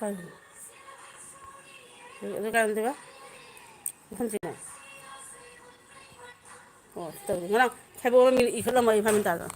Ini kan tiba, kan sini. Oh, tahu. Mana? Saya bawa mil ikut lama ibu minta tu.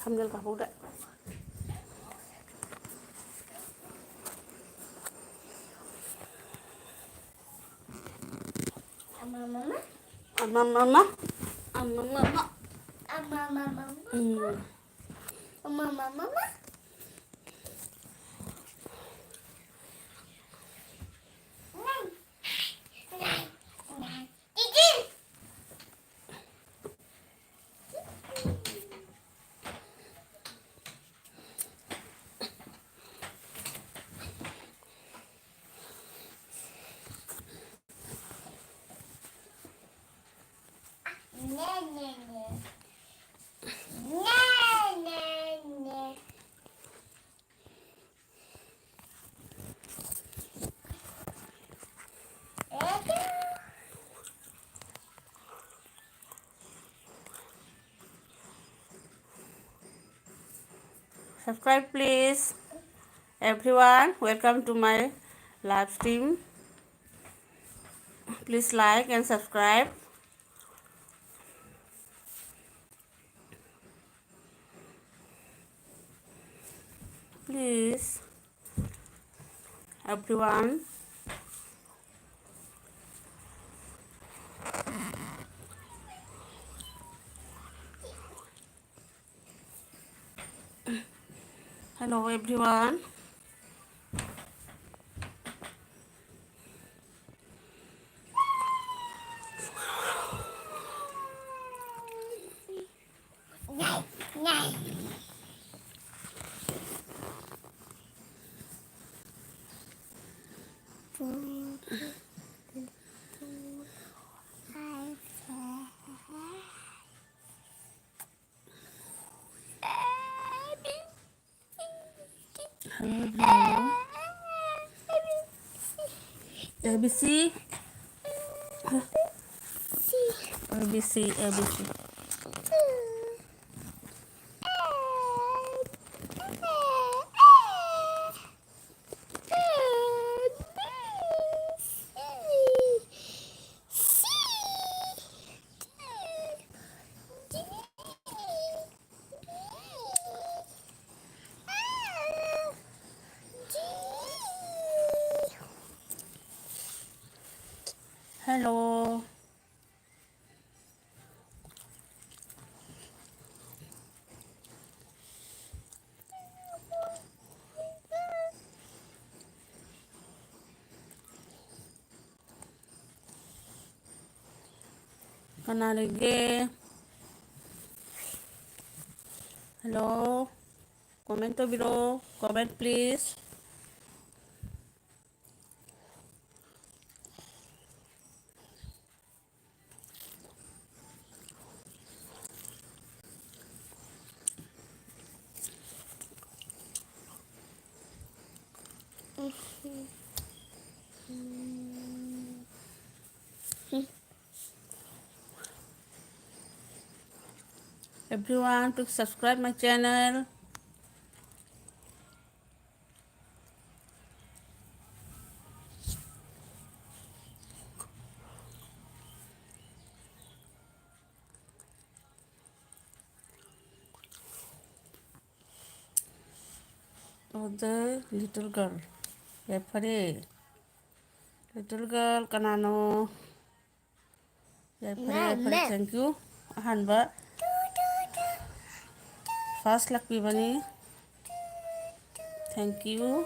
Sambil kapur dah. Mama. Mama. Mama. Mama. Mama. Subscribe please, everyone. Welcome to my live stream. Please like and subscribe. Please, everyone. Hello, everyone. Hello. ABC. ABC. ABC. Hello. Kanarige. Hello. Comment below. Comment please. Everyone, please subscribe my channel. Oh, the little girl. Yepare. Little girl, kanano. Yepare. Thank you. Ahanba. First luck bani. Thank you.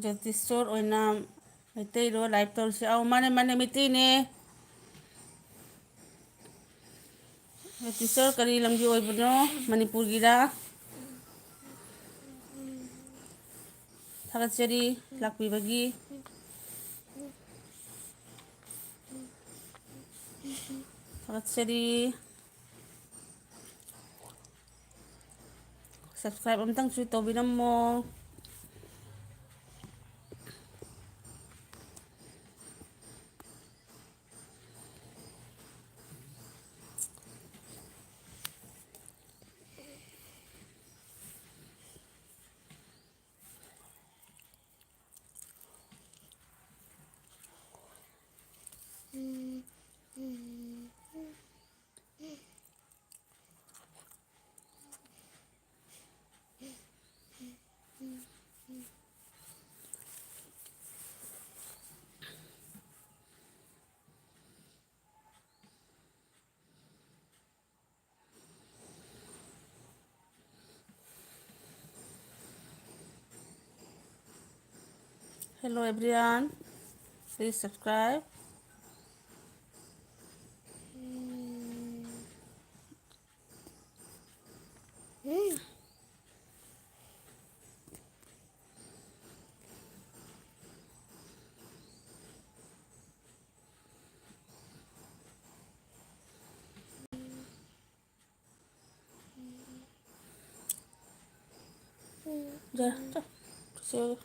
ꯖꯣꯇꯤꯁꯣꯔ ꯑꯣꯏꯅ ꯃꯩꯇꯩꯔꯣ life ꯇꯧꯔꯤꯁꯦ? ꯑꯧ ꯃꯥꯅꯦ ꯃꯥꯅꯦ ꯃꯩꯇꯩꯅꯦ꯫ ꯖꯣꯇꯤꯁꯣꯔ ꯀꯔꯤ ꯂꯝꯒꯤ ꯑꯣꯏꯕꯅꯣ? ꯃꯅꯤꯄꯨꯔꯒꯤꯔꯥ? ꯊꯥꯒꯠꯆꯔꯤ ꯂꯥꯛꯄꯤꯕꯒꯤ꯫ ꯊꯥꯒꯠꯆꯔꯤ꯫ Subscribe ꯑꯝꯇꯪꯁꯨ ꯇꯧꯕꯤꯔꯝꯃꯣ꯫ Hello everyone, please subscribe. Ja, ja. So.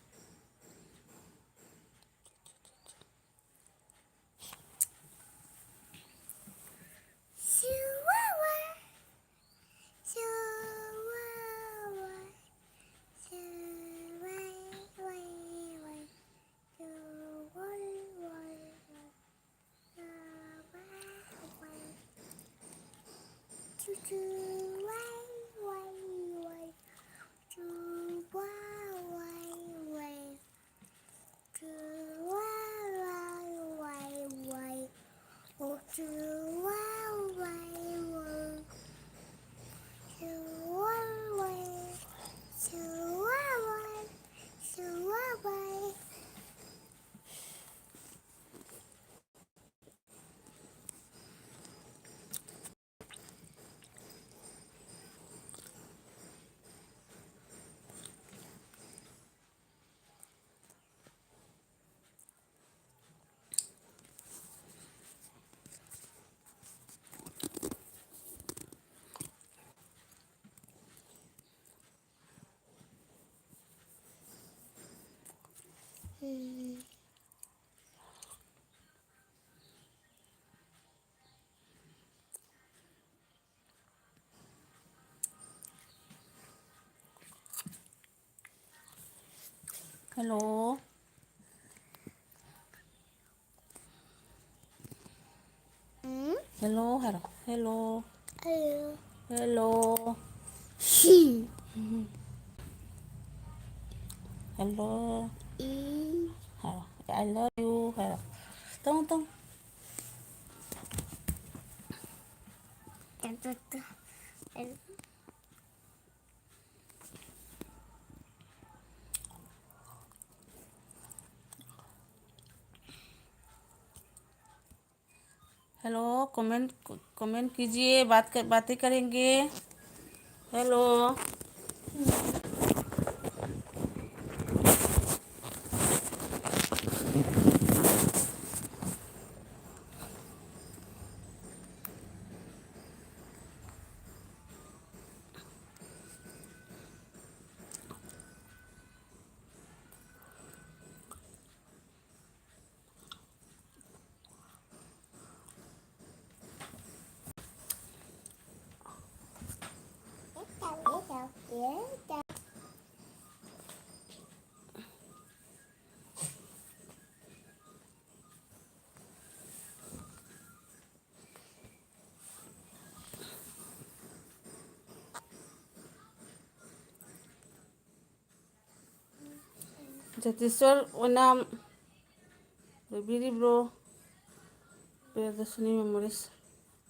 Hello. Hello, hello. Hello. Hello. Hello. Hello. I love you. Hello. Tông tông. Hello, comment comment कीजिए, बातें करेंगे। हेलो। जतिश्वर ओनाम ꯂꯩꯕꯤꯔꯤꯕ꯭ꯔꯣ? ꯄ꯭ꯔꯤꯌꯗꯔꯁꯤꯅꯤ ꯃꯦꯃꯣꯔꯤꯁ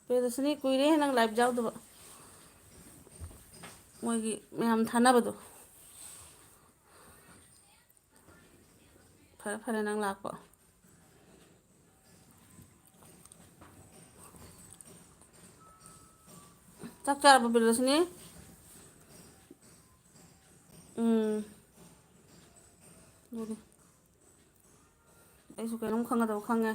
ꯄ꯭ꯔꯤꯌꯗꯔꯁꯤꯅꯤ ꯀꯨꯏꯔꯦ ꯅꯪ ꯂꯥꯏꯚ ꯌꯥꯎꯗꯕ, ꯃꯣꯏꯒꯤ ꯃꯌꯥꯝ ꯊꯥꯅꯕꯗꯣ ꯐꯔꯦ ꯐꯔꯦ ꯅꯪ ꯂꯥꯛꯄ. ꯆꯥꯛ ꯆꯥꯔꯕꯣ ꯄ꯭ꯔꯤꯌꯗꯔꯁꯤꯅꯤ? ꯑꯗꯨꯗꯤ ꯑꯩꯁꯨ ꯀꯩꯅꯣꯝ ꯈꯪꯒꯗꯕ ꯈꯪꯉꯦ.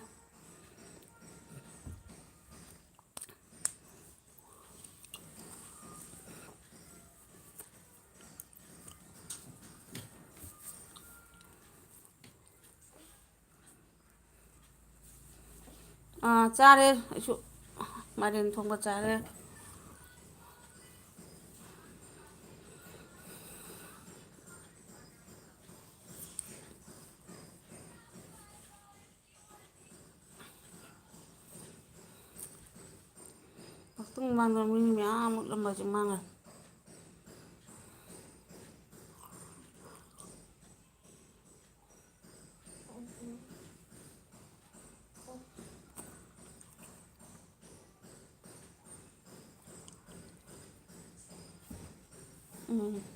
ꯆꯥꯔꯦ ꯑꯩꯁꯨ ꯃꯥꯏꯔꯦꯟ ꯊꯣꯡꯕ ꯆꯥꯔꯦ. ꯉꯥꯛꯇꯪ ꯃꯃꯥꯡꯗ ꯃꯤ ꯃꯌꯥꯝ ꯃꯨꯠꯂꯝꯕꯁꯦ ꯃꯥꯡꯉꯦ.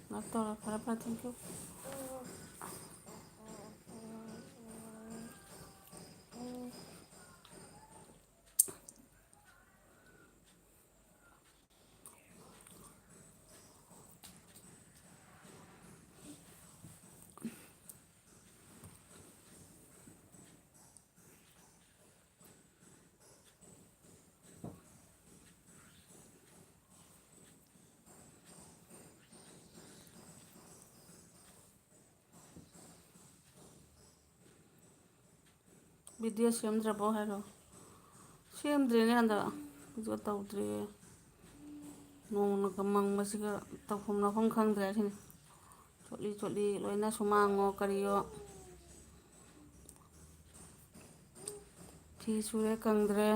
ꯉꯥꯏꯍꯥꯛ ꯇꯧꯔ ꯐꯔꯦ ꯐꯔꯦ ꯊꯦꯡꯀ꯭ꯌꯨ. ꯚꯤꯗꯤꯑꯣ ꯁꯦꯝꯗ꯭ꯔꯕꯣ ꯍꯥꯏꯔꯣ? ꯁꯦꯝꯗ꯭ꯔꯦꯅꯦ ꯍꯟꯗꯛ ꯑꯗꯨꯒ ꯇꯧꯗ꯭ꯔꯤꯌꯦ. ꯅꯣꯡꯅꯒ ꯃꯪꯕꯁꯤꯒ ꯇꯧꯐꯝ ꯂꯥꯛꯐꯝ ꯈꯪꯗ꯭ꯔꯦ ꯍꯥꯏꯁꯤꯅꯤ. ꯆꯣꯠꯂꯤ ꯆꯣꯠꯂꯤ ꯂꯣꯏꯅ ꯁꯨꯃꯥꯡꯉꯣ ꯀꯔꯤꯌꯣ. ꯐꯤ ꯁꯨꯔꯦ ꯀꯪꯗ꯭ꯔꯦ.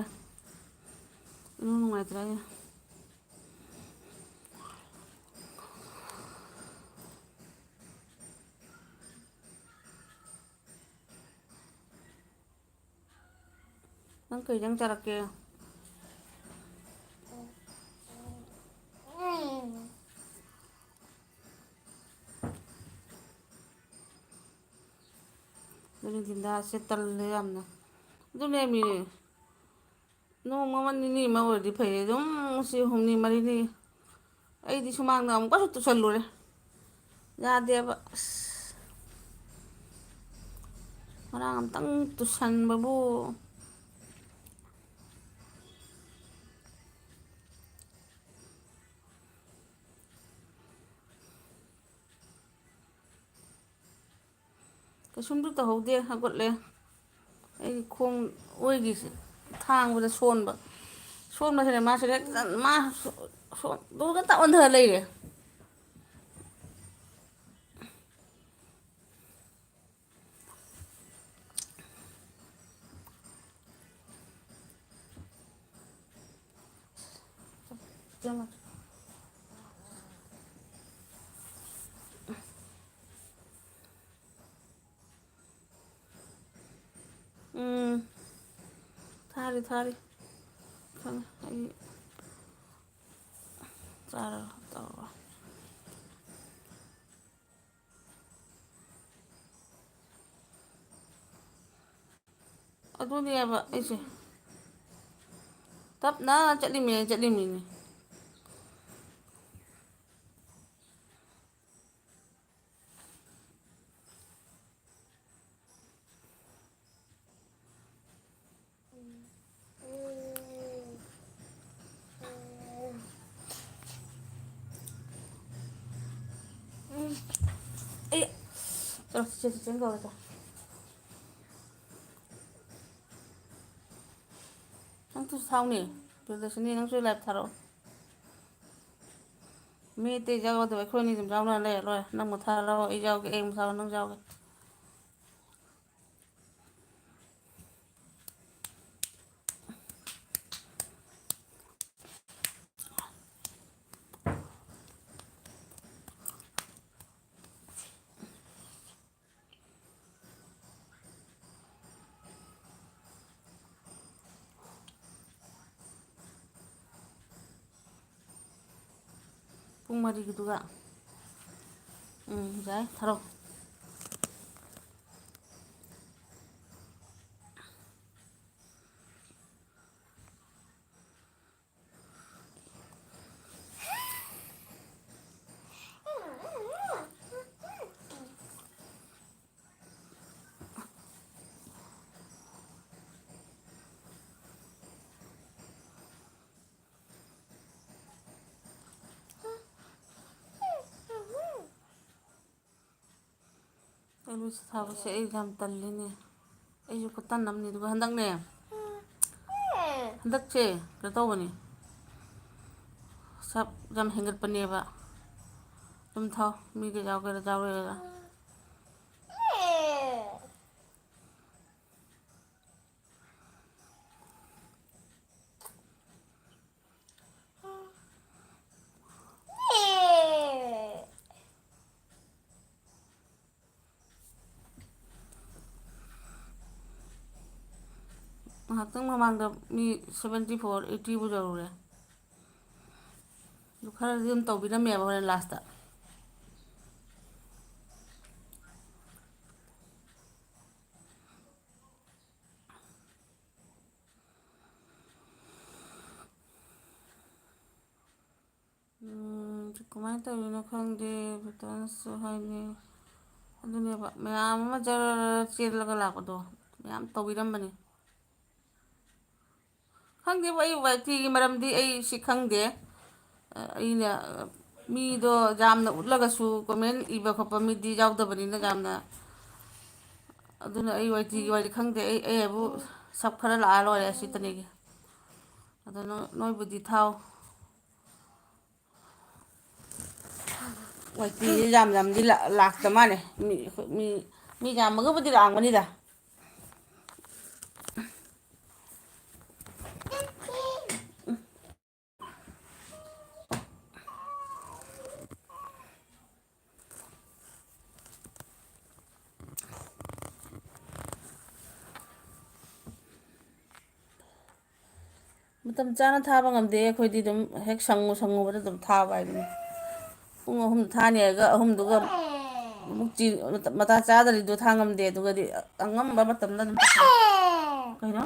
ꯏꯅꯨꯡ ꯅꯨꯡꯉꯥꯏꯇ꯭ꯔꯦ. ꯅꯪ ꯀꯩ ꯏꯟꯖꯥꯡ ꯆꯥꯔꯛꯀꯦ? ꯅꯨꯡꯊꯤꯟꯗꯁꯦ ꯇꯜꯂꯦ ꯌꯥꯝꯅ. ꯑꯗꯨꯅꯦꯃꯤ ꯅꯣꯡꯃ ꯑꯃ ꯅꯤꯅꯤ ꯑꯃ ꯑꯣꯏꯔꯗꯤ ꯐꯩ, ꯑꯗꯨꯝ ꯉꯁꯤ ꯍꯨꯝꯅꯤ ꯃꯔꯤꯅꯤ. ꯑꯩꯗꯤ ꯁꯨꯃꯥꯡꯗ ꯑꯃꯨꯛꯀꯁꯨ ꯇꯨꯁꯜꯂꯨꯔꯦ. ꯌꯥꯗꯦꯕ ꯑꯁ. ꯉꯔꯥꯡ ꯑꯝꯇꯪ ꯇꯨꯁꯟꯕꯕꯨ ꯀꯩꯁꯨꯝꯗꯤ ꯇꯧꯍꯧꯗꯦ, ꯍꯧꯒꯠꯂꯦ. ꯑꯩꯒꯤ ꯈꯣꯡ ꯑꯣꯏꯒꯤꯁꯦ ꯊꯥꯡꯕꯗ ꯁꯣꯟꯕ. ꯁꯣꯟꯕꯁꯤꯅ ꯃꯥꯁꯤꯅ ꯃꯥ ꯇ ꯑꯣꯟꯊꯔ ꯂꯩꯔꯦ. ꯊꯥꯔꯤ ꯊꯥꯔꯤ. ꯈꯪꯉꯦ ꯑꯩ ꯆꯥꯔꯒ ꯇꯧꯔꯒ. ꯑꯗꯨꯅꯦꯕ ꯑꯩꯁꯦ ꯇꯞꯅ ꯆꯠꯂꯤꯃꯤꯅꯦ. ꯑꯩ ꯆꯤꯆꯦꯅ ꯀꯧꯔꯦ ꯆꯣ. ꯅꯪꯁꯨ ꯊꯥꯎꯅꯦ ꯄ꯭ꯔꯤꯌꯗꯔꯁꯤꯅꯤ, ꯅꯪꯁꯨ ꯂꯥꯏꯚ ꯊꯥꯔꯛꯑꯣ. ꯃꯤ ꯑꯇꯩ ꯌꯥꯎꯗꯕ ꯑꯩꯈꯣꯏꯅꯤ ꯑꯗꯨꯝ ꯌꯥꯎꯅꯔ ꯂꯩꯔ ꯂꯣꯏꯔꯦ. ꯅꯪ ꯑꯃꯨꯛ ꯊꯥꯔꯛꯑꯣ ꯑꯩ ꯌꯥꯎꯒꯦ, ꯑꯩ ꯑꯃꯨꯛ ꯊꯥꯔꯛꯑꯣ ꯅꯪ ꯌꯥꯎꯒꯦ. ꯄꯨꯡ 4ꯒꯤꯗꯨꯒ ꯌꯥꯏ ꯊꯥꯔꯛꯑꯣ. ꯑꯩꯂꯨꯁꯤ ꯊꯥꯕꯁꯦ ꯑꯩ ꯌꯥꯝ ꯇꯜꯂꯤꯅꯦ. ꯑꯩꯁꯨ ꯈꯨꯇꯟ ꯑꯃꯅꯤ. ꯑꯗꯨꯒ ꯍꯟꯗꯛꯅꯦ, ꯍꯟꯗꯛꯁꯦ ꯀꯩꯅꯣ ꯇꯧꯕꯅꯤ, ꯁꯞ ꯌꯥꯝ ꯍꯦꯟꯒꯠꯄꯅꯦꯕ. ꯑꯗꯨꯝ ꯊꯥꯎ, ꯃꯤꯒ ꯌꯥꯎꯒꯦꯔꯥ ꯌꯥꯎꯔꯣꯏꯒꯦꯔꯥ. ꯉꯥꯏꯍꯥꯛꯇꯪ ꯃꯃꯥꯡꯗ ꯃꯤ 74, 80ꯕꯨ ꯌꯧꯔꯨꯔꯦ. ꯑꯗꯨ ꯈꯔꯗꯤ ꯑꯗꯨꯝ ꯇꯧꯕꯤꯔꯝꯃꯦꯕ ꯍꯣꯔꯦꯟ ꯂꯥꯁꯇ. ꯀꯃꯥꯏꯅ ꯇꯧꯔꯤꯅꯣ ꯈꯪꯗꯦ, ꯕꯦꯇꯥꯅꯁꯨ ꯍꯥꯏꯅꯤ. ꯑꯗꯨꯅꯦꯕ ꯃꯌꯥꯝ ꯑꯃ ꯖꯔ ꯆꯦꯜꯂꯒ ꯂꯥꯛꯄꯗꯣ ꯃꯌꯥꯝ ꯇꯧꯕꯤꯔꯝꯕꯅꯤ. ꯈꯪꯗꯦꯕ, ꯑꯩ ꯋꯥꯏꯇꯤꯒꯤ ꯃꯔꯝꯗꯤ ꯑꯩ ꯁꯤ ꯈꯪꯗꯦ. ꯑꯩꯅ ꯃꯤꯗꯣ ꯌꯥꯝꯅ ꯎꯠꯂꯒꯁꯨ ꯀꯣꯃꯦꯟ ꯏꯕ ꯈꯣꯠꯄ ꯃꯤꯗꯤ ꯌꯥꯎꯗꯕꯅꯤꯅ ꯌꯥꯝꯅ. ꯑꯗꯨꯅ ꯑꯩ ꯋꯥꯏꯇꯤꯒꯤ ꯋꯥꯔꯤ ꯈꯪꯗꯦ. ꯑꯩ ꯍꯥꯏꯕꯨ ꯁꯞ ꯈꯔ ꯂꯥꯛꯑ ꯂꯣꯏꯔꯦ ꯑꯁꯤꯇꯅꯤꯒꯤ. ꯑꯗꯣ ꯅꯣꯏꯕꯨꯗꯤ ꯊꯥꯎ. ꯋꯥꯏꯇꯤꯁꯦ ꯌꯥꯝꯗꯤ ꯂꯥꯛꯇ ꯃꯥꯜꯂꯦ. ꯃꯤ ꯌꯥꯝꯃꯒꯕꯨꯗꯤ ꯂꯥꯛꯑꯝꯒꯅꯤꯗ. ꯃꯇꯝ ꯆꯥꯅ ꯊꯥꯕ ꯉꯝꯗꯦ ꯑꯩꯈꯣꯏꯗꯤ. ꯑꯗꯨꯝ ꯍꯦꯛ ꯁꯪꯉꯨꯕꯗ ꯑꯗꯨꯝ ꯊꯥꯕ ꯍꯥꯏꯗꯨꯅꯤ. ꯄꯨꯡ 3 ꯊꯥꯅꯤ ꯍꯥꯏꯔꯒ 3ꯗꯨꯒ ꯑꯃꯨꯛ ꯃꯇꯥ ꯆꯥꯗꯔꯤꯗꯣ ꯊꯥ ꯉꯝꯗꯦ. ꯑꯗꯨꯒꯗꯤ ꯑꯉꯝꯕ ꯃꯇꯝꯗ ꯑꯗꯨꯝ ꯀꯩꯅꯣ?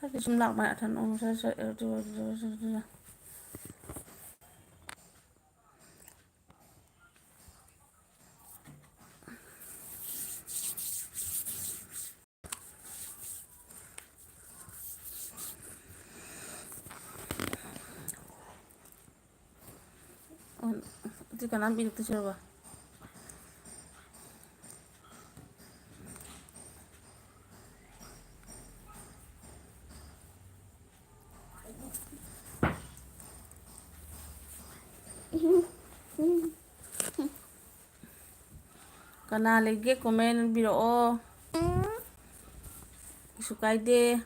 Khắc sum lạc mẹ thần ông sẽ itu kan ambil itu siapa? Kana lagi komen biro sukai deh.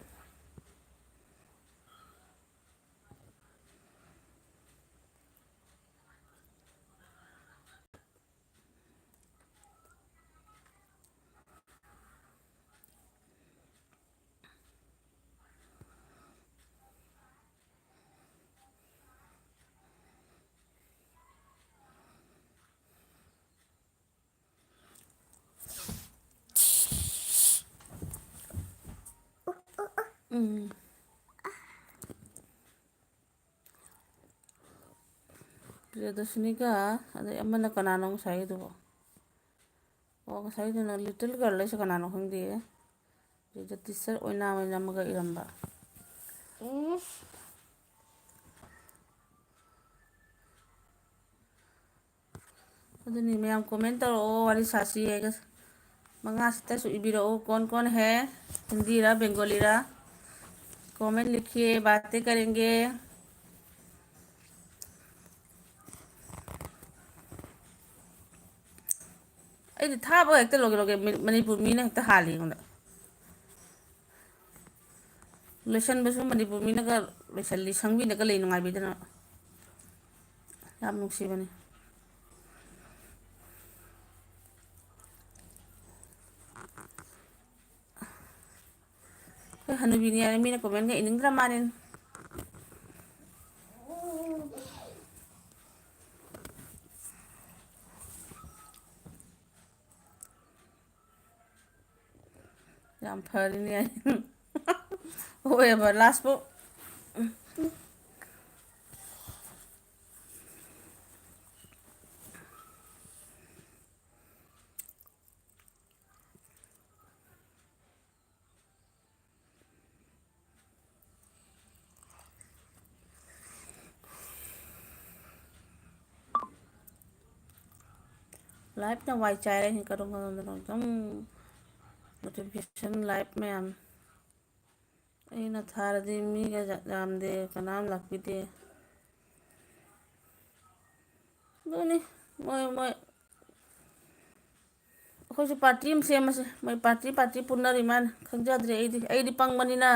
Priyadashini ada amana kanano ngusai itu. Oh ngusai itu na little girl sa kanano hindi eh. Jadi teacher oina maga iramba. Aduni mayam comment o wari sasi hai gas. Mangasita su ibiro कौन है हिंदी रा बंगाली रा comment लिखिए बातें करेंगे. अरे था वो एक तो लोगे मणिपुर में ना एक तो हाल ही होना लेसन बस मणिपुर में ना का लेसन लिसंग भी ना का लेनो आये बिधना याम नुक्सी बने हनुबीनी यार मीना कमेंट के इनिंग ड्रामा ने याम फरी नहीं ꯍꯣꯏꯑꯕ ꯂꯥꯁꯄꯨ ꯂꯥꯏꯐꯅ ꯋꯥꯏ ꯆꯥꯏꯔꯦ ꯀꯔꯝ ꯀꯔꯝꯗꯅꯣ ꯑꯗꯨꯝ ꯅꯣꯇꯤꯐꯤꯀꯦꯁꯟ ꯂꯥꯏꯐ ꯃꯌꯥꯝ ꯑꯩꯅ ꯊꯥꯔꯗꯤ ꯃꯤꯒ ꯌꯥꯝꯗꯦ ꯀꯅꯥꯝ ꯂꯥꯛꯄꯤꯗꯦ ꯑꯗꯨꯅꯤ ꯃꯣꯏ ꯃꯣꯏ ꯑꯩꯈꯣꯏꯁꯨ ꯄꯥꯔꯇꯤ ꯑꯃ ꯁꯦꯝꯃꯁꯦ ꯃꯣꯏ ꯄꯥꯔꯇꯤ ꯄꯨꯟꯅꯔꯤ ꯃꯥꯅ ꯈꯪꯖꯗ꯭ꯔꯦ ꯑꯩꯗꯤ ꯄꯪꯕꯅꯤꯅ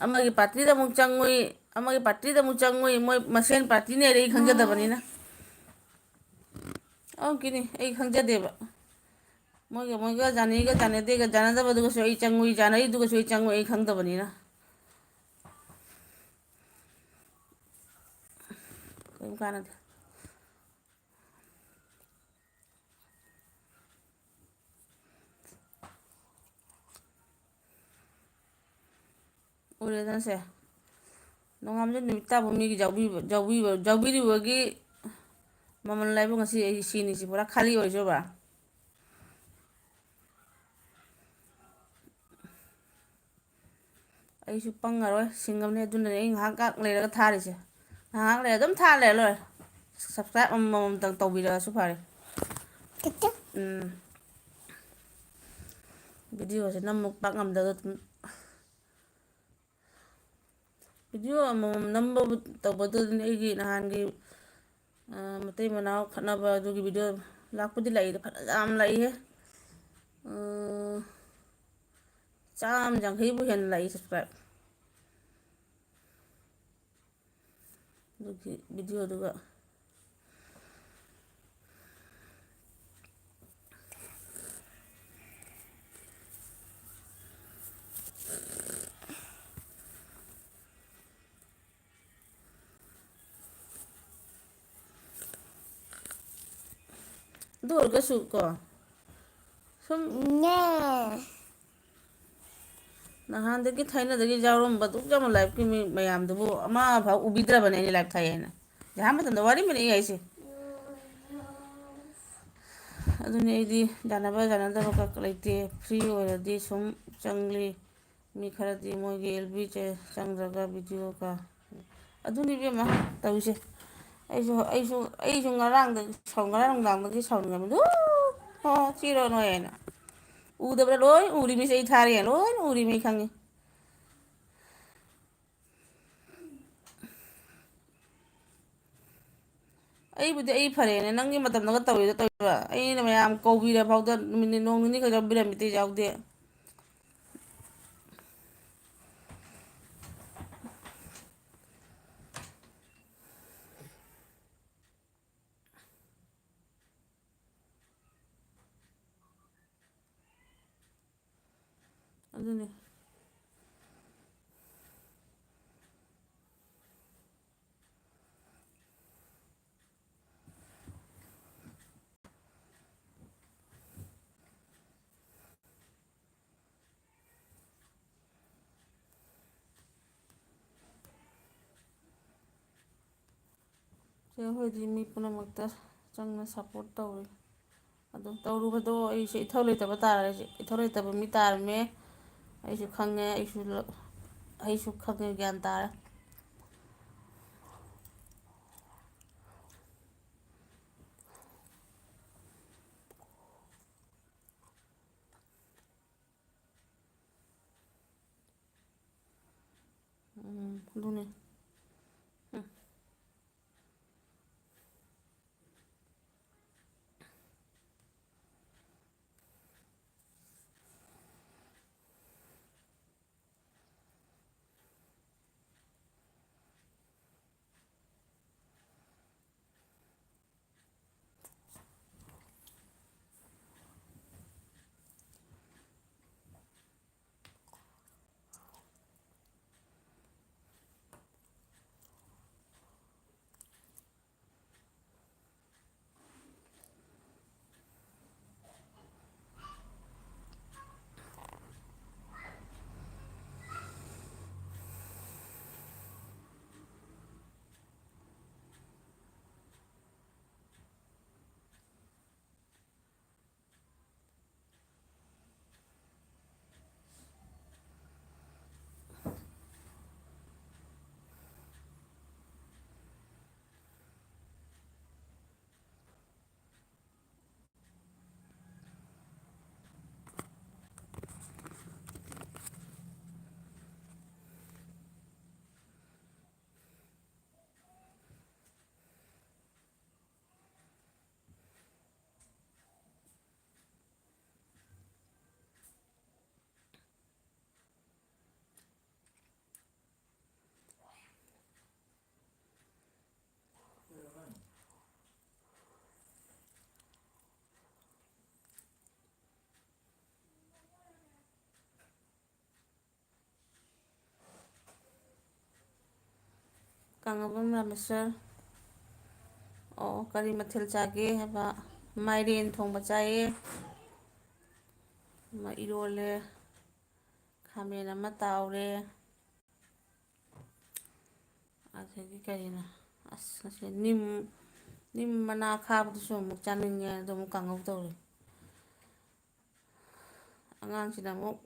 ꯑꯃꯒꯤ ꯄꯥꯔꯇꯤꯗ ꯑꯃꯨꯛ ꯆꯪꯉꯨꯏ ꯑꯃꯒꯤ ꯄꯥꯔꯇꯤꯗ ꯑꯃꯨꯛ ꯆꯪꯉꯨꯏ ꯃꯣꯏ ꯃꯁꯦꯟ ꯄꯥꯔꯇꯤꯅꯦꯗ ꯑꯩ ꯈꯪꯖꯗꯕꯅꯤꯅ ꯑꯣꯀꯤꯅꯤ ꯑꯩ ꯈꯪꯖꯗꯦꯕ ꯃꯣꯏꯒ ꯖꯥꯅꯤꯒ ꯖꯥꯅꯗꯦꯒ ꯖꯥꯅꯗꯕꯗꯨꯒꯁꯨ ꯑꯩ ꯆꯪꯉꯨꯏ ꯖꯥꯅꯔꯤꯗꯨꯒꯁꯨ ꯑꯩ ꯆꯪꯉꯨꯏ ꯑꯩ ꯈꯪꯗꯕꯅꯤꯅ ꯀꯔꯤꯝ ꯀꯥꯟꯅꯗꯦ ꯎꯔꯦꯗꯅꯁꯦ ꯅꯣꯡꯉꯥꯟꯕꯗ ꯅꯨꯃꯤꯠ ꯇꯥꯕꯨ ꯃꯤꯒꯤ ꯌꯥꯎꯕꯤꯔꯤꯕꯒꯤ ꯃꯃꯜ ꯂꯥꯏꯕ ꯉꯁꯤ ꯑꯩ ꯁꯤꯅꯤꯁꯤ ꯄꯨꯔꯥ ꯈꯥꯂꯤ ꯑꯣꯏꯖꯕ ꯑꯩꯁꯨ ꯄꯪꯉꯔꯣꯏ ꯁꯤꯡꯉꯝꯅꯤ ꯑꯗꯨꯅꯅꯦ ꯑꯩ ꯉꯥꯏꯍꯥꯛ ꯂꯩꯔꯒ ꯊꯥꯔꯤꯁꯦ ꯉꯥꯏꯍꯥꯛ ꯂꯩꯔ ꯑꯗꯨꯝ ꯊꯥꯔꯦ ꯂꯣꯏꯔꯦ ꯁꯞꯁꯀ꯭ꯔꯥꯏꯞ ꯑꯃꯃꯝꯇꯪ ꯇꯧꯕꯤꯔꯛꯑꯁꯨ ꯐꯔꯦ ꯎꯝ ꯚꯤꯗꯤꯑꯣꯁꯦ ꯅꯝꯃꯨ ꯄꯥꯛ ꯉꯝꯗꯕ ꯑꯗꯨꯝ ꯚꯤꯗꯤꯑꯣ ꯑꯃꯃꯝ ꯅꯝꯕꯕꯨ ꯇꯧꯕꯗꯨꯅꯤ ꯑꯩꯒꯤ ꯅꯍꯥꯟꯒꯤ ꯃꯇꯩ ꯃꯅꯥꯎ ꯈꯠꯅꯕ ꯑꯗꯨꯒꯤ ꯚꯤꯗꯤꯑꯣ ꯂꯥꯛꯄꯨꯗꯤ ꯂꯥꯛꯏꯗ ꯐꯅ ꯌꯥꯝ ꯂꯥꯛꯏꯍꯦ ꯆꯥꯝꯃ ꯌꯥꯡꯈꯩꯕꯨ ꯍꯦꯟꯅ ꯂꯥꯛꯏ ꯁꯕꯁꯀ꯭ꯔꯥꯏꯞ ꯑꯗꯨꯒꯤ ꯚꯤꯗꯤꯑꯣꯗꯨꯒ ꯑꯗꯨ ꯑꯣꯏꯔꯒꯁꯨ ꯀꯣ ꯁꯨꯝ ꯅꯍꯥꯟꯗꯒꯤ ꯊꯥꯏꯅꯗꯒꯤ ꯌꯥꯎꯔꯝꯕ ꯑꯗꯨꯛ ꯌꯥꯝꯅ ꯂꯥꯏꯐꯀꯤ ꯃꯤ ꯃꯌꯥꯝꯗꯨꯕꯨ ꯑꯃꯐꯥꯎ ꯎꯕꯤꯗ꯭ꯔꯕꯅꯦ ꯑꯩꯅ ꯂꯥꯏꯐ ꯊꯥꯏ ꯍꯥꯏꯅ ꯌꯥꯝ ꯃꯇꯝꯗ ꯋꯥꯔꯤꯕꯅꯤ ꯑꯩ ꯍꯥꯏꯁꯦ ꯑꯗꯨꯅꯤ ꯑꯩꯗꯤ ꯌꯥꯅꯕ ꯌꯥꯅꯗꯕ ꯂꯩꯇꯦ ꯐ꯭ꯔꯤ ꯑꯣꯏꯔꯗꯤ ꯁꯨꯝ ꯆꯪꯂꯤ ꯃꯤ ꯈꯔꯗꯤ ꯃꯣꯏꯒꯤ ꯑꯦꯜꯕꯤꯁꯦ ꯆꯪꯗ꯭ꯔꯒ ꯚꯤꯗꯤꯑꯣꯒ ꯑꯗꯨꯅꯤ ꯏꯕꯦꯝꯃ ꯇꯧꯔꯤꯁꯦ ꯑꯩꯁꯨ ꯉꯔꯥꯡ ꯅꯨꯡꯗꯥꯡꯗꯒꯤ ꯁꯥꯎꯅꯤꯡꯉꯝꯃꯤ ꯆꯤꯔꯣ ꯅꯣꯏ ꯍꯥꯏꯅ ꯎꯗꯕ꯭ꯔꯥ ꯂꯣꯏ ꯎꯔꯤꯃꯤꯁꯦ ꯑꯩ ꯊꯥꯔꯤ ꯂꯣꯏ ꯎꯔꯤꯃꯤ ꯑꯩ ꯈꯪꯉꯤ ꯑꯩꯕꯨꯗꯤ ꯑꯩ ꯐꯔꯦꯅꯦ ꯅꯪꯒꯤ ꯃꯇꯝꯗꯒ ꯇꯧꯔꯤꯗꯣ ꯇꯧꯔꯤꯕ ꯑꯩꯅ ꯃꯌꯥꯝ ꯀꯧꯕꯤꯔ ꯐꯥꯎꯗ ꯅꯨꯃꯤꯠ ꯅꯣꯡ ꯅꯤꯅꯤ ꯈꯛ ꯌꯥꯎꯕꯤꯔꯝꯃꯤꯗꯤ ꯌꯥꯎꯗꯦ ꯑꯗꯨꯅꯤ ꯁꯤ ꯑꯩꯈꯣꯏꯗꯤ ꯃꯤ ꯄꯨꯝꯅꯃꯛꯇ ꯆꯪꯅ ꯁꯞꯄꯣꯔꯠ ꯇꯧꯋꯤ ꯑꯗꯨ ꯇꯧꯔꯨꯕꯗꯣ ꯑꯩꯁꯦ ꯏꯊꯧ ꯂꯩꯇꯕ ꯇꯥꯔꯁꯦ ꯏꯊꯧ ꯂꯩꯇꯕ ꯃꯤ ꯇꯥꯔꯝꯃꯦ ꯑꯩꯁꯨ ꯈꯪꯉꯦ ꯑꯩꯁꯨ ꯈꯪꯉꯦ ꯒ꯭ꯌꯥꯟ ꯇꯥꯔꯦ ꯑꯗꯨꯅꯤ ꯀꯥꯡꯉꯕꯝ ꯔꯥꯃꯦꯁꯔ ꯑꯣ ꯀꯔꯤ ꯃꯊꯦꯜ ꯆꯥꯒꯦ ꯍꯥꯏꯕ ꯃꯥꯏꯔꯦꯟ ꯊꯣꯡꯕ ꯆꯥꯏꯌꯦ ꯑꯃ ꯏꯔꯣꯜꯂꯦ ꯈꯥꯃꯦꯟ ꯑꯃ ꯇꯥꯎꯔꯦ ꯑꯗꯒꯤ ꯀꯔꯤꯅꯣ ꯑꯁ ꯉꯁꯤ ꯅꯤꯝ ꯃꯅꯥ ꯈꯥꯕꯗꯨꯁꯨ ꯑꯃꯨꯛ ꯆꯥꯅꯤꯡꯉꯦ ꯑꯗꯨ ꯑꯃꯨꯛ ꯀꯥꯡꯍꯧ ꯇꯧꯔꯤ ꯑꯉꯥꯡꯁꯤꯅ ꯑꯃꯨꯛ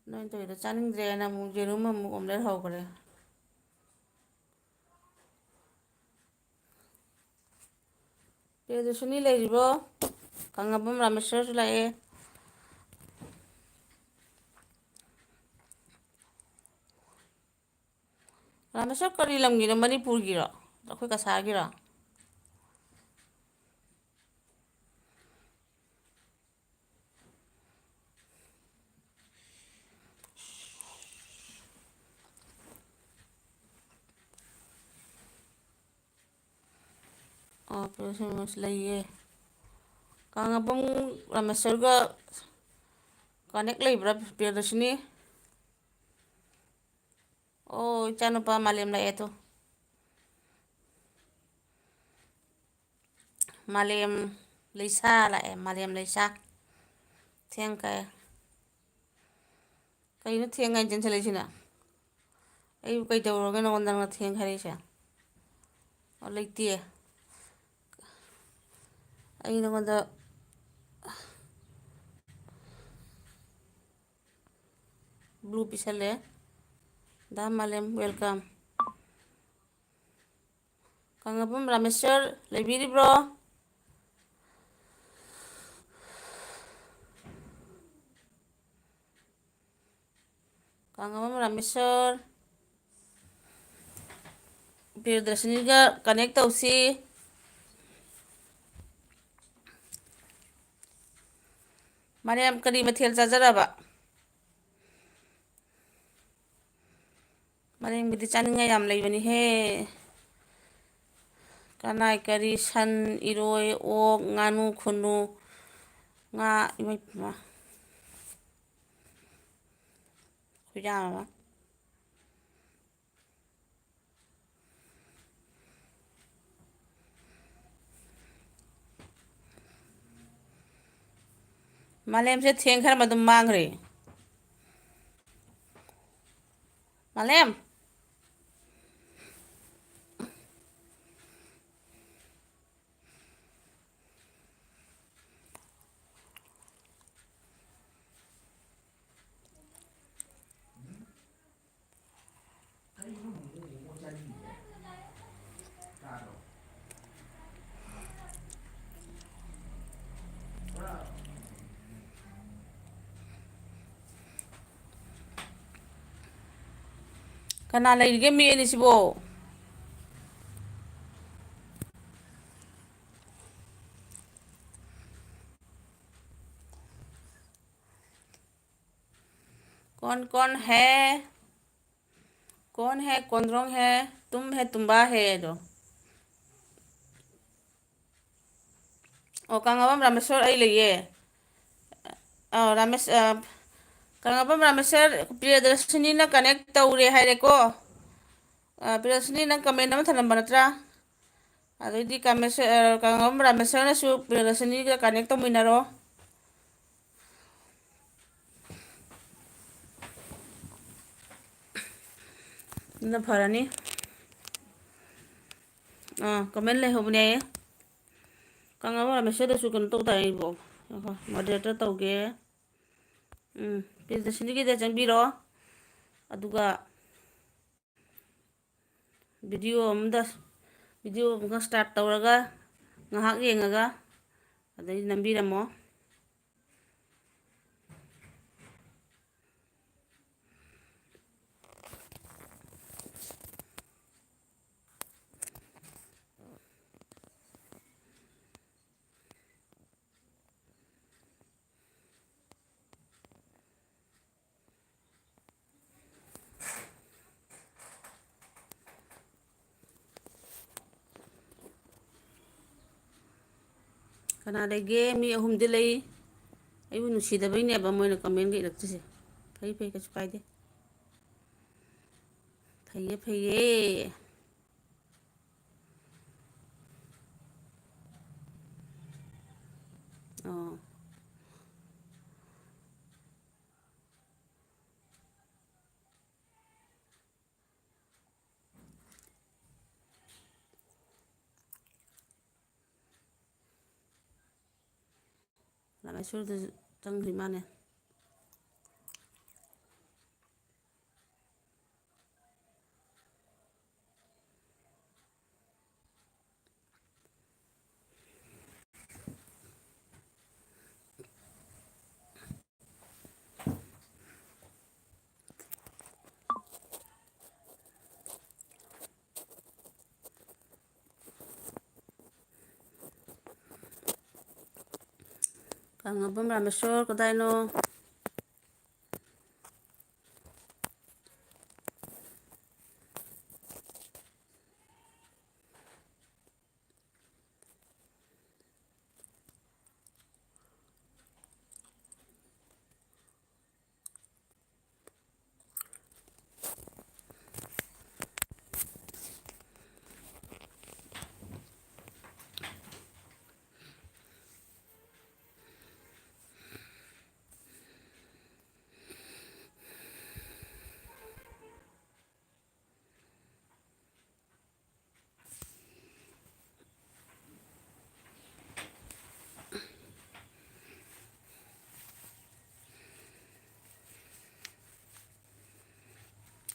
ꯅꯣꯏ ꯇꯧꯔꯤꯗꯣ ꯆꯥꯅꯤꯡꯗ꯭ꯔꯦꯅ ꯑꯃꯨꯛ ꯌꯦꯔꯨꯝ ꯑꯃꯨꯛ ꯑꯣꯝꯂꯦꯠ ꯍꯧꯈ꯭ꯔꯦ ꯄ꯭ꯔꯤꯌꯗꯔꯁꯤꯅꯤ ꯂꯩꯔꯤꯕꯣ ꯀꯪꯂꯥꯕꯝ ꯔꯥꯃꯦꯁꯔꯁꯨ ꯂꯥꯛꯑꯦ ꯔꯥꯃꯦꯁꯔ ꯀꯔꯤ ꯂꯝꯒꯤꯅꯣ ꯃꯅꯤꯄꯨꯔꯒꯤꯔꯣ ꯑꯩꯈꯣꯏ ꯀꯁꯥꯔꯒꯤꯔꯣ ꯑꯣ ꯄ꯭ꯔꯤꯌꯗꯔꯁꯤꯅꯤ ꯂꯩꯌꯦ ꯀꯥꯡꯉꯥꯕꯝ ꯔꯥꯃꯦꯁꯔꯒ ꯀꯅꯦꯛ ꯂꯩꯕ꯭ꯔꯥ ꯄ꯭ꯔꯤꯌꯗꯔꯁꯤꯅꯤ ꯑꯣ ꯏꯆꯥꯅꯨꯄꯥ ꯃꯥꯂꯦꯝ ꯂꯥꯛꯑꯦ ꯇꯨ ꯃꯥꯂꯦꯝ ꯂꯩꯁꯥ ꯂꯥꯛꯑꯦ ꯃꯥꯂꯦꯝ ꯂꯩꯁꯥ ꯊꯦꯡꯀꯥꯏ ꯀꯩꯅꯣ ꯊꯦꯡ ꯍꯥꯏꯅ ꯆꯦꯟꯁꯤꯜꯂꯛꯏꯁꯤꯅ ꯑꯩꯕꯨ ꯀꯩꯗꯧꯔꯒꯦ ꯅꯉꯣꯟꯗ ꯅꯪꯅ ꯊꯦꯡ ꯍꯥꯏꯔꯛꯏꯁꯦ ꯑꯣ ꯂꯩꯇꯦ ꯑꯩ ꯅꯉꯣꯟꯗ ꯕ꯭ꯂꯨ ꯄꯤꯁꯜꯂꯦ ꯗꯥ ꯃꯥꯂꯦꯝ ꯋꯦꯜꯀꯝ ꯀꯥꯡꯉꯥꯕꯝ ꯔꯥꯃꯦꯁꯔ ꯂꯩꯕꯤꯔꯤꯕ꯭ꯔꯣ ꯀꯥꯡꯉꯥꯕꯝ ꯔꯥꯃꯦꯁꯔ ꯄ꯭ꯔꯤꯌꯗꯔꯁꯤꯅꯤꯒ ꯀꯅꯦꯛ ꯇꯧꯁꯤ ꯃꯔꯤꯌꯥꯝ ꯀꯔꯤ ꯃꯊꯦꯜ ꯆꯥꯖꯔꯕ ꯃꯔꯤꯌꯝꯒꯤꯗꯤ ꯆꯥꯅꯤꯡꯉꯥꯏ ꯌꯥꯝ ꯂꯩꯕꯅꯤꯍꯦ ꯀꯅꯥꯏ ꯀꯔꯤ ꯁꯟ ꯏꯔꯣꯏ ꯑꯣꯛ ꯉꯥꯅꯨ ꯈꯨꯟꯅꯨ ꯉꯥ ꯏꯃꯥꯏ ꯄꯦꯝꯃ ꯈꯨꯌꯥꯝ ꯑꯃ ꯃꯥꯂꯦꯝꯁꯦ ꯊꯦꯡ ꯈꯔ ꯑꯃ ꯑꯗꯨꯝ ꯃꯥꯡꯈ꯭ꯔꯦ ꯃꯥꯂꯦꯝ ꯀꯅꯥ ꯂꯩꯔꯤꯒꯦ ꯃꯤ ꯑꯅꯤꯁꯤꯕꯣ ꯀꯣꯟ ꯍꯦ ꯀꯣꯟꯗ꯭ꯔꯣꯡ ꯍꯦ ꯇꯨꯝ ꯍꯦ ꯇꯨꯝꯕꯥ ꯍꯦꯗꯣ ꯑꯣ ꯀꯥꯡꯉꯥꯕꯝ ꯔꯥꯃꯦꯁꯣꯔ ꯑꯩ ꯂꯩꯌꯦ ꯔꯥꯃꯦꯁ ꯀꯥꯡꯉꯥꯕꯝ ꯔꯥꯃꯦꯁꯔ ꯄ꯭ꯔꯤꯌꯗꯔꯁꯤꯅꯤꯅ ꯀꯅꯦꯛ ꯇꯧꯔꯦ ꯍꯥꯏꯔꯦꯀꯣ ꯄ꯭ꯔꯤꯌꯗꯔꯁꯤꯅꯤ ꯅꯪ ꯀꯃꯦꯟ ꯑꯃ ꯊꯅꯝꯕ ꯅꯠꯇ꯭ꯔꯥ ꯑꯗꯩꯗꯤ ꯀꯥꯡꯉꯥꯕꯝ ꯔꯥꯃꯦꯁꯔꯅꯁꯨ ꯄ꯭ꯔꯤꯌꯗꯔꯁꯤꯅꯤꯒ ꯀꯅꯦꯛ ꯇꯧꯃꯤꯟꯅꯔꯣ ꯑꯗꯨꯅ ꯐꯔꯅꯤ ꯀꯃꯦꯟ ꯂꯩꯍꯧꯕꯅꯦ ꯀꯥꯡꯉꯥꯕꯝ ꯔꯥꯃꯦꯁꯔꯗꯁꯨ ꯀꯩꯅꯣ ꯇꯧ ꯇꯥꯔꯦ ꯑꯩꯕꯣ ꯃꯣꯗꯔꯦꯇꯔ ꯇꯧꯒꯦ ꯄ꯭ꯔꯤꯌꯗꯔꯁꯤꯅꯤꯒꯤꯗ ꯆꯪꯕꯤꯔꯣ ꯑꯗꯨꯒ ꯚꯤꯗꯤꯑꯣ ꯑꯃꯒ ꯏꯁꯇꯥꯔꯠ ꯇꯧꯔꯒ ꯉꯥꯏꯍꯥꯛ ꯌꯦꯡꯉꯒ ꯑꯗꯩ ꯅꯝꯕꯤꯔꯝꯃꯣ ꯀꯅꯥ ꯂꯩꯒꯦ ꯃꯤ ꯑꯍꯨꯝꯗꯤ ꯂꯩ ꯑꯩꯕꯨ ꯅꯨꯡꯁꯤꯗꯕꯩꯅꯦꯕ ꯃꯣꯏꯅ ꯀꯃꯦꯟꯒ ꯏꯔꯛꯇ꯭ꯔꯤꯁꯦ ꯐꯩ ꯀꯩꯁꯨ ꯀꯥꯏꯗꯦ ꯐꯩꯌꯦ ꯐꯩꯌꯦ ꯑꯣ ꯔꯥꯃꯦꯁꯣꯔꯗꯁꯨ ꯆꯪꯈ꯭ꯔꯤ ꯃꯥꯅꯦ꯫ ꯀꯪꯂꯥꯕꯝ ꯔꯥꯃꯦꯁꯣꯔ ꯀꯗꯥꯏꯅꯣ?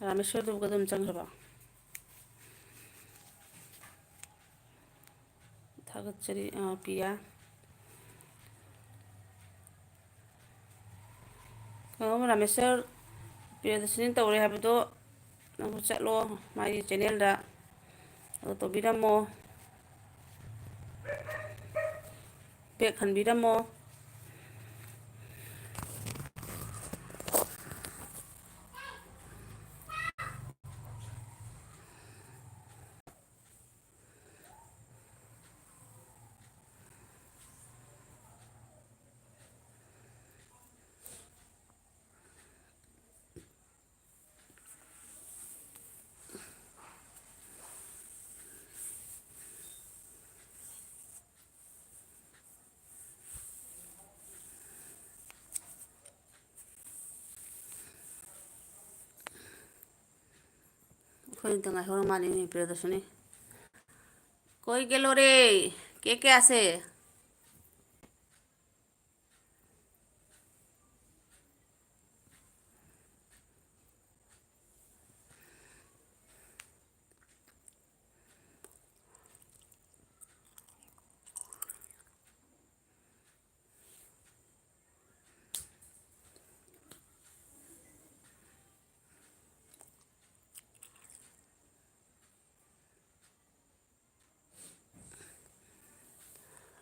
ꯔꯥꯃꯦꯁꯣꯔꯗꯨꯕꯨ ꯀꯗꯣꯝ ꯆꯪꯈ꯭ꯔꯕ? ꯊꯥꯒꯠꯆꯔꯤ ꯄꯤꯌꯥ꯫ ꯀꯪꯂꯥꯕꯝ ꯔꯥꯃꯦꯁꯣꯔ ꯄ꯭ꯔꯤꯌꯗꯔꯁꯤꯅꯤ ꯇꯧꯔꯦ ꯍꯥꯏꯕꯗꯣ ꯅꯪꯁꯨ ꯆꯠꯂꯣ ꯃꯥꯒꯤ ꯆꯦꯅꯦꯜꯗ ꯑꯗꯨ ꯇꯧꯕꯤꯔꯝꯃꯣ, ꯕꯦꯛ ꯍꯟꯕꯤꯔꯝꯃꯣ꯫ ꯑꯩꯈꯣꯏ ꯑꯝꯇ ꯉꯥꯏꯍꯧꯔ ꯃꯥꯜꯂꯦꯅꯦ ꯄ꯭ꯔꯤꯌꯗꯔꯁꯤꯅꯤ꯫ कोई गेलो रे के आसे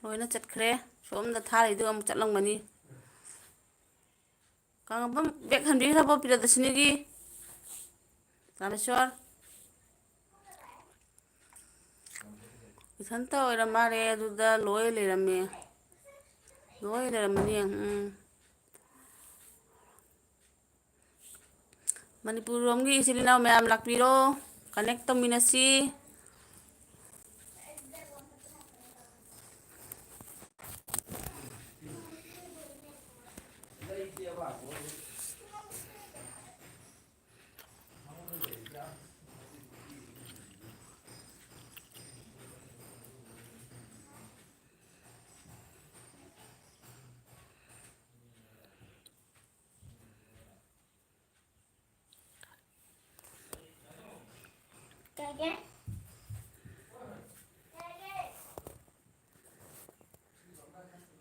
ꯂꯣꯏꯅ ꯆꯠꯈ꯭ꯔꯦ ꯁꯣꯝꯗ ꯊꯥꯔꯤꯗꯨ ꯑꯃꯨꯛ ꯆꯠꯂꯝꯒꯅꯤ꯫ ꯀꯪꯂꯥꯕꯝ ꯕꯦꯛ ꯍꯟꯕꯤꯈ꯭ꯔꯕꯣ ꯄ꯭ꯔꯤꯌꯗꯔꯁꯤꯅꯤꯒꯤ? ꯔꯥꯃꯦꯁꯣꯔ ꯏꯊꯟꯇ ꯑꯣꯏꯔ ꯃꯥꯜꯂꯦ ꯑꯗꯨꯗ ꯂꯣꯏ ꯂꯩꯔꯝꯃꯦ꯫ ꯂꯣꯏ ꯂꯩꯔꯝꯃꯅꯤ ꯃꯅꯤꯄꯨꯔ ꯔꯣꯝꯒꯤ ꯏꯆꯤꯜ ꯏꯅꯥꯎ ꯃꯌꯥꯝ ꯂꯥꯛꯄꯤꯔꯣ, ꯀꯟꯅꯦꯛ ꯇꯧꯃꯤꯟꯅꯁꯤ꯫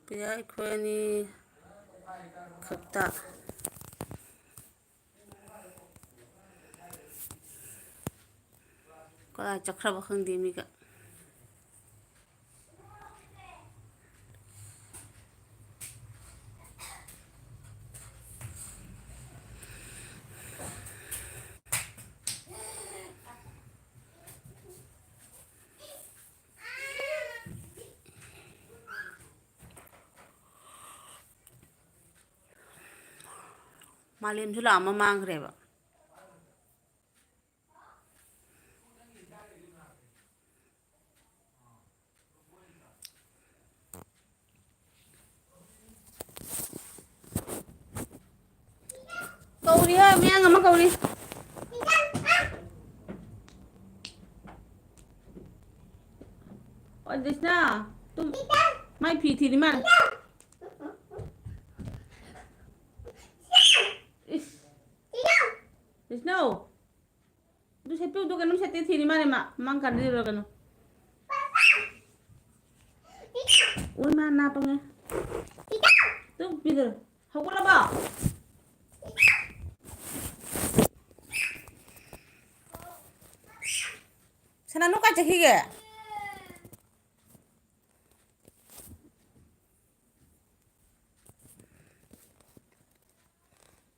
ꯄꯤꯌꯥ ꯑꯩꯈꯣꯏ ꯑꯅꯤ ꯈꯛꯇ ꯀꯗꯥꯏ ꯆꯠꯈ꯭ꯔꯕ ꯈꯪꯗꯦ ꯃꯤꯒ꯫ ꯃꯥꯂꯦꯝꯁꯨ ꯂꯥꯛꯑꯝꯃ ꯃꯥꯡꯈ꯭ꯔꯦꯕ꯫ ꯀꯧꯔꯤ ꯍꯣꯏ ꯃꯌꯥꯡ ꯑꯃ ꯀꯧꯔꯤ ꯑꯣ ꯗꯤꯁꯅꯥ ꯇꯨꯝ ꯃꯥꯏ ꯐꯤ ꯊꯤꯔꯤ ꯃꯥꯜꯂꯦ ꯏꯁ ꯗꯤꯁꯅꯧ ꯑꯗꯨ ꯁꯦꯠꯄꯤꯌꯨꯗꯣ ꯀꯩꯅꯣꯝ ꯁꯦꯠꯇꯦ ꯊꯤꯔꯤ ꯃꯥꯜꯂꯦ ꯃꯥ ꯃꯃꯥꯡ ꯀꯥꯟꯗ ꯀꯩꯅꯣ ꯎ ꯃꯥ ꯅꯥ ꯄꯪꯉꯦ ꯇꯨꯝ ꯄꯤꯗꯔ ꯍꯧꯒꯠꯂꯕꯣ ꯁꯅꯥꯅꯨ ꯀꯥꯏ ꯆꯠꯈꯤꯒꯦ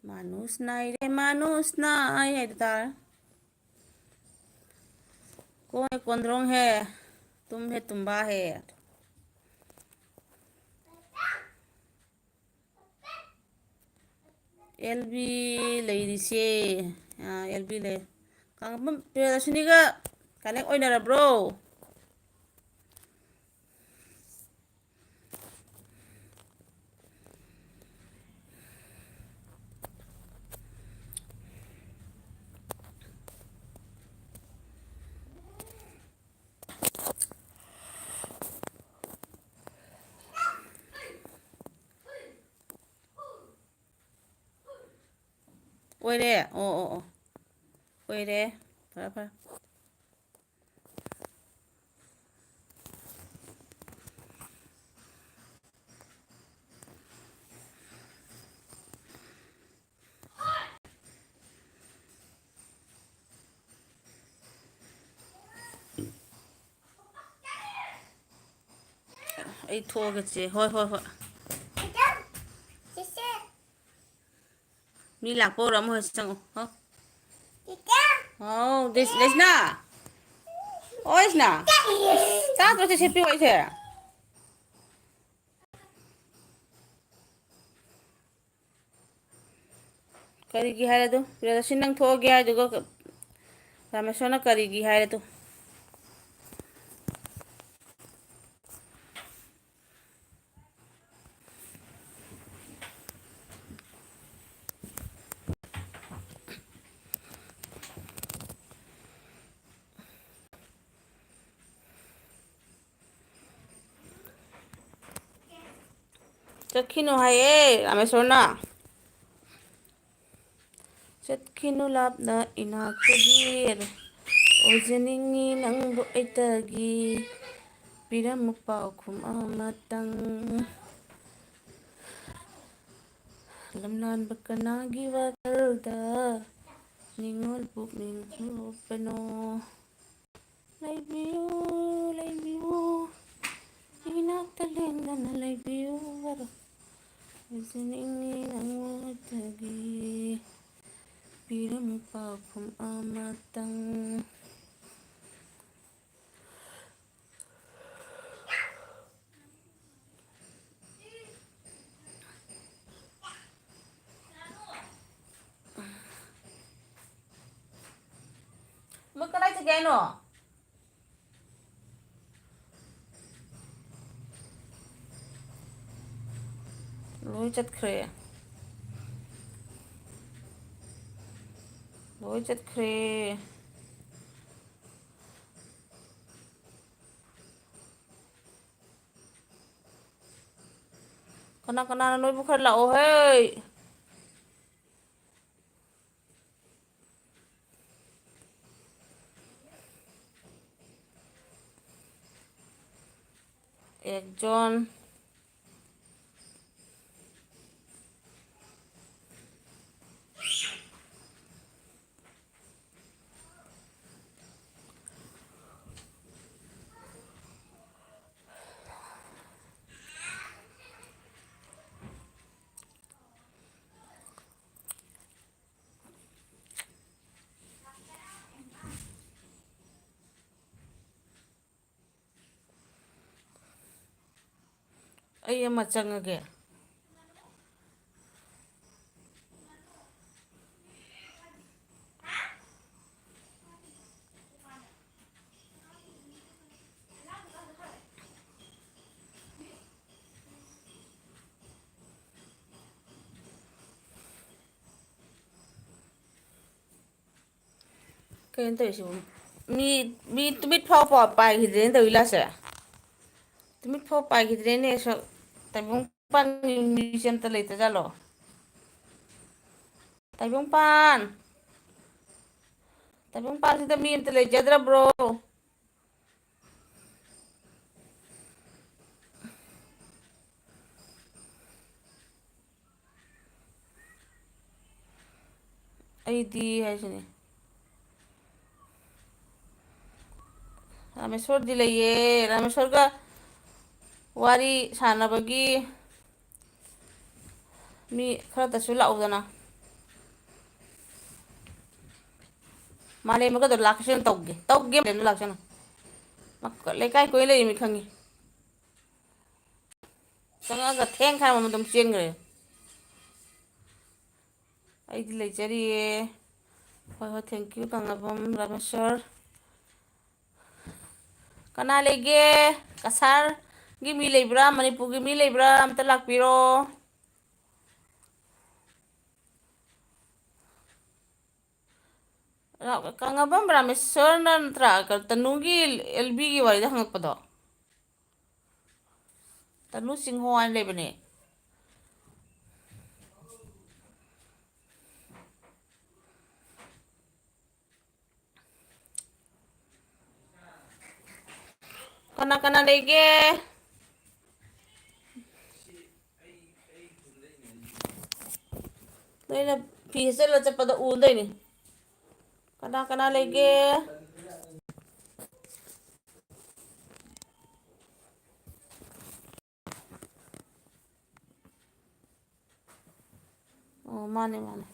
मानुस नाई रे मानुस नाई है तार कौन है कौंधरों है तुम है तुम्बा है एलबी लेरिसे एलबी ले कांगम प्रियदर्शनीगा कनेक्ट ओइनरब्रो ओइरे ओ ओ ओ ओइरे फरा फरा ꯑꯩ ꯊꯣꯛꯑꯒꯦ ꯍꯣꯏ ꯍꯣꯏ ꯍꯣꯏ ꯃꯤ ꯂꯥꯛꯄ ꯑꯣꯏꯔꯣ ꯑꯃꯨꯛ ꯍꯦꯛ ꯆꯪꯉꯣ ꯍꯣ ꯍꯥꯎ ꯗꯦꯁꯅꯥ ꯑꯣ ꯗꯦꯁꯅꯥ ꯇꯥꯗ꯭ꯔꯣ ꯁꯦ ꯁꯦꯠꯄꯤꯌꯣ ꯑꯩꯁꯦ ꯀꯔꯤꯒꯤ ꯍꯥꯏꯔꯦ ꯑꯗꯨ ꯄ꯭ꯔꯤꯌꯗꯔꯁꯤꯅꯤ ꯅꯪ ꯊꯣꯛꯑꯒꯦ ꯍꯥꯏꯗꯨꯒ ꯔꯥꯃꯦꯁꯣꯔꯅ ꯀꯔꯤꯒꯤ ꯍꯥꯏꯔꯦ ꯑꯗꯨ ꯆꯠꯈꯤꯅꯨ ꯍꯥꯏꯌꯦ ꯔꯥꯃꯦꯁꯣꯔꯅ ꯆꯠꯈꯤꯅꯨ ꯂꯥꯞꯅ ꯏꯅꯥꯛꯇꯒꯤ ꯑꯣꯏꯖꯅꯤꯡꯉꯤ ꯅꯪꯕꯨ ꯑꯩꯇꯒꯤ ꯄꯤꯔꯝꯃꯨ ꯄꯥꯎꯈꯨꯝ ꯑꯃꯇꯪ ꯂꯝꯂꯥꯟꯕ ꯀꯅꯥꯒꯤ ꯋꯥꯈꯜꯗ ꯅꯤꯡꯉꯣꯜ ꯄꯨꯛꯅꯤꯡ ꯍꯨꯞꯄꯅꯣ ꯂꯩꯕꯤꯌꯨ ꯂꯩꯕꯤꯌꯨ ꯏꯅꯥꯛꯇ ꯂꯦꯡꯗꯅ ꯂꯩꯕꯤꯌꯨ ꯑꯣꯏꯖꯅꯤꯡꯉꯤ ꯅꯪꯕꯨ ꯑꯩꯇꯒꯤ ꯄꯤꯔꯝꯃꯨ ꯄꯥꯎꯈꯨꯝ ꯑꯃꯇꯪ ꯃꯣꯏ ꯀꯗꯥꯏ ꯆꯠꯀꯦ ꯍꯥꯏꯅꯣ ꯂꯣꯏ ꯆꯠꯈ꯭ꯔꯦ ꯂꯣꯏ ꯆꯠꯈ꯭ꯔꯦ ꯀꯅꯥ ꯀꯅꯥꯅꯣ ꯅꯣꯏꯕꯨ ꯈꯔ ꯂꯥꯛꯑꯣꯍꯦ একজন ꯑꯩ ꯑꯃ ꯆꯪꯉꯒꯦ ꯀꯩꯅꯣ ꯇꯧꯔꯤꯁꯤꯕꯨ ꯃꯤ ꯇꯨꯃꯤꯠ ꯐꯥꯎ ꯄꯥꯏꯈꯤꯗ꯭ꯔꯦꯅ ꯇꯧꯋꯤ ꯂꯥꯁꯦ ꯇꯨꯃꯤꯠ ꯐꯥꯎ ꯄꯥꯏꯈꯤꯗ꯭ꯔꯦꯅꯦ ꯇꯥꯏꯕꯪꯄꯥꯟꯒꯤ ꯃꯤꯁꯦ ꯑꯝꯇ ꯂꯩꯇꯖꯥꯠꯂꯣ ꯇꯥꯏꯕꯪꯄꯥꯟ ꯇꯥꯏꯕꯪꯄꯥꯟꯁꯤꯗ ꯃꯤ ꯑꯃꯇ ꯂꯩꯖꯗ꯭ꯔꯕ꯭ꯔꯣ ꯑꯩꯗꯤ ꯍꯥꯏꯁꯤꯅꯤ ꯔꯥꯃꯦꯁꯣꯔꯗꯤ ꯂꯩꯌꯦ ꯔꯥꯃꯦꯁꯣꯔꯒ ꯋꯥꯔꯤ ꯁꯥꯟꯅꯕꯒꯤ ꯃꯤ ꯈꯔꯗꯁꯨ ꯂꯥꯛꯎꯗꯅ ꯃꯥꯂꯦꯝꯉꯗꯣ ꯂꯥꯛꯁꯅ ꯇꯧꯒꯦ ꯂꯥꯛꯁꯅꯨ ꯂꯩꯀꯥꯏ ꯀꯣꯏ ꯂꯩꯃꯤ ꯈꯪꯉꯤ ꯆꯪꯉꯛꯑꯒ ꯊꯦꯡ ꯈꯥꯏꯕ ꯑꯗꯨꯝ ꯆꯦꯟꯈ꯭ꯔꯦ ꯑꯩꯗꯤ ꯂꯩꯖꯔꯤꯌꯦ ꯍꯣꯏ ꯍꯣꯏ ꯊꯦꯡꯀ꯭ꯌꯨ ꯀꯪꯂꯥꯕꯝ ꯔꯥꯃꯦꯁꯣꯔ ꯀꯅꯥ ꯂꯩꯒꯦ ꯀꯁꯥꯔꯒꯤ ꯃꯤ ꯂꯩꯕ꯭ꯔꯥ ꯃꯅꯤꯄꯨꯔꯒꯤ ꯃꯤ ꯂꯩꯕ꯭ꯔꯥ ꯑꯝꯇ ꯂꯥꯛꯄꯤꯔꯣ ꯀꯪꯂꯥꯕꯝ ꯔꯥꯃꯦꯁꯣꯔꯅ ꯅꯠꯇ꯭ꯔꯥ ꯇꯅꯨꯒꯤ ꯑꯦꯜꯕꯤꯒꯤ ꯋꯥꯔꯤꯗ ꯍꯪꯉꯛꯄꯗꯣ ꯇꯅꯨ ꯆꯤꯡꯍꯣ ꯍꯥꯏꯅ ꯂꯩꯕꯅꯦ ꯀꯅꯥ ꯀꯅꯥ ꯂꯩꯒꯦ ꯅꯣꯏꯅ ꯐꯤ ꯁꯦꯠꯆꯜꯂ ꯆꯠꯄꯗ ꯎꯗꯣꯏꯅꯤ ꯀꯅꯥ ꯀꯅꯥ ꯂꯩꯒꯦ ꯑꯣ ꯃꯥꯅꯦ ꯃꯥꯅꯦ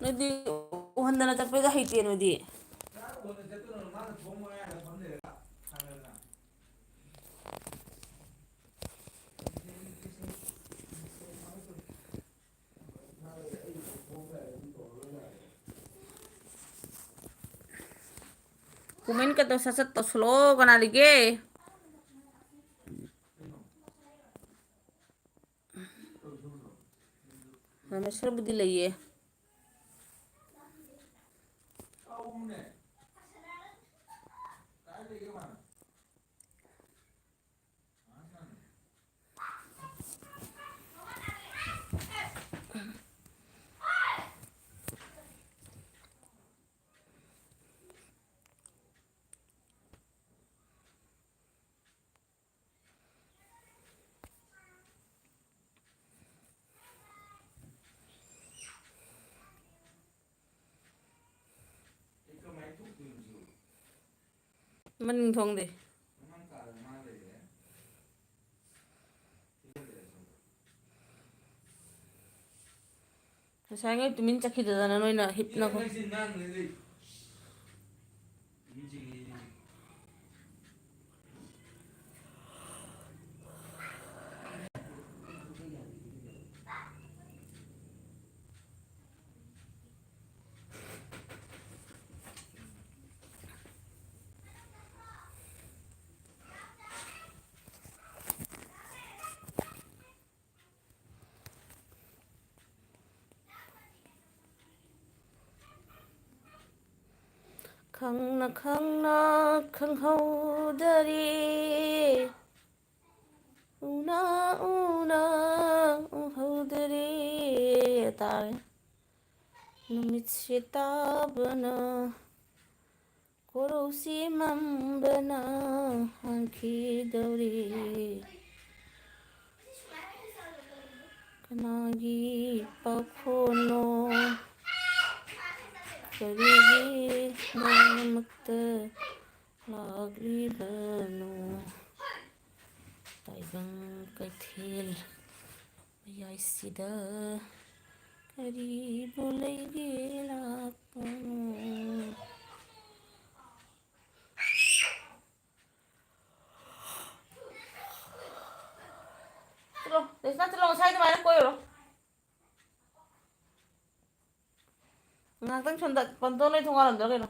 ꯅꯣꯏꯗꯤ ꯎꯍꯟꯗꯅ ꯆꯠꯄꯗ ꯍꯩꯇꯦ ꯅꯣꯏꯗꯤ ꯀꯣꯃꯦꯟꯀꯗꯣ ꯁꯠ ꯁꯠ ꯇꯧꯁꯜꯂꯛꯑꯣ ꯀꯅꯥ ꯂꯩꯒꯦ ꯔꯥꯃꯦꯁꯣꯔꯕꯨꯗꯤ ꯂꯩꯌꯦ ꯃꯅꯤꯡ ꯊꯣꯡꯗꯦ ꯉꯁꯥꯏꯉꯩ ꯇꯨꯃꯤꯟ ꯆꯠꯈꯤꯗꯗꯅ ꯅꯣꯏꯅ ꯍꯤꯞꯅ ꯈꯪꯅ ꯈꯪꯅ ꯈꯪꯍꯧꯗꯔꯦ ꯎꯅ ꯎꯅ ꯎꯍꯧꯗꯔꯦ ꯇꯥꯔꯦ ꯅꯨꯃꯤꯠꯁꯦ ꯇꯥꯕꯅ ꯀꯣꯔꯧꯁꯤ ꯃꯝꯕꯅ ꯍꯥꯟꯈꯤꯗꯧꯔꯦ ꯀꯅꯥꯒꯤ ꯄꯥꯈꯣꯟꯅꯣ ꯀꯔꯤꯒꯤꯗꯃꯛꯇ ꯂꯥꯛꯂꯤꯕꯅꯣ ꯇꯥꯏꯕꯪ ꯀꯩꯊꯦꯜ ꯃꯌꯥꯏꯁꯤꯗ ꯀꯔꯤꯕꯨ ꯂꯩꯒꯦ ꯂꯥꯛꯄꯅꯣ ꯆꯠꯂꯣ ꯗꯦꯁꯅꯥ ꯆꯠꯂꯣ ꯉꯁꯥꯏ ꯑꯗꯨꯃꯥꯏꯅ ꯀꯣꯏꯔꯨꯔꯣ ꯉꯥꯏꯍꯥꯛꯇꯪ ꯁꯣꯝꯗ ꯄꯟꯇꯣ ꯅꯣꯏ ꯊꯣꯡꯒꯥꯜꯂꯝꯗꯔ ꯀꯩꯅꯣ